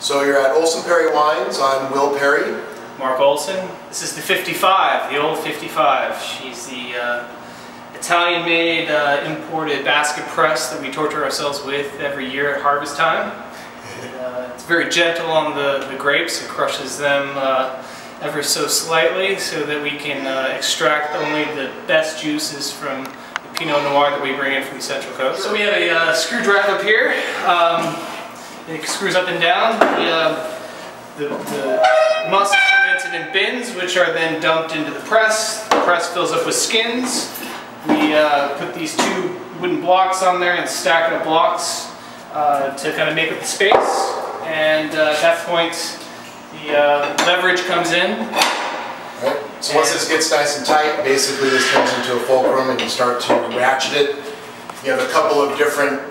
So you're at Olsen Perri Wines. I'm Will Perri. Mark Olsen. This is the 55, the old 55. She's the Italian-made imported basket press that we torture ourselves with every year at harvest time. It's very gentle on the grapes. It crushes them ever so slightly so that we can extract only the best juices from the Pinot Noir that we bring in from the Central Coast. So we have a screwdriver up here. It screws up and down. The must is fermented in bins, which are then dumped into the press. The press fills up with skins. We put these two wooden blocks on there and stack of blocks to kind of make up the space. And at that point, the leverage comes in. Right. So once this gets nice and tight, basically this turns into a fulcrum and you start to ratchet it. You have a couple of different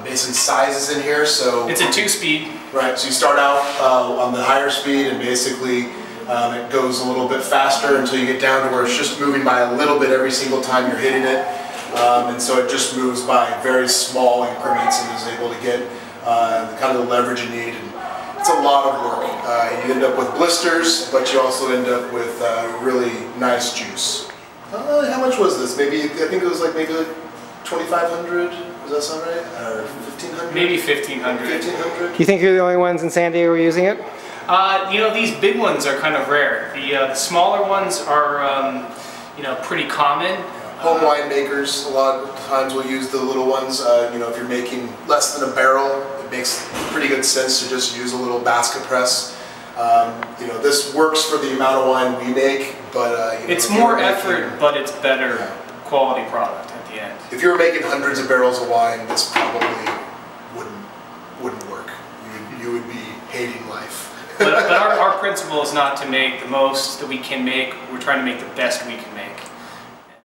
basically sizes in here. So it's a 2-speed. Right. So you start out on the higher speed and basically it goes a little bit faster until you get down to where it's just moving by a little bit every single time you're hitting it. And so it just moves by very small increments and is able to get kind of the leverage you need. And it's a lot of work. You end up with blisters, but you also end up with really nice juice. How much was this? Maybe, I think it was like maybe like 2,500. Does that sound right? Or 1,500? Maybe 1,500. 1,500. You think you're the only ones in San Diego using it? You know, these big ones are kind of rare. The smaller ones are, you know, pretty common. Home winemakers a lot of times will use the little ones. You know, if you're making less than a barrel, it makes pretty good sense to just use a little basket press. You know, this works for the amount of wine we make, but you know, it's more effort, but it's better quality product at the end. If you were making hundreds of barrels of wine, this probably wouldn't work. You would be hating life. But our principle is not to make the most that we can make. We're trying to make the best we can make.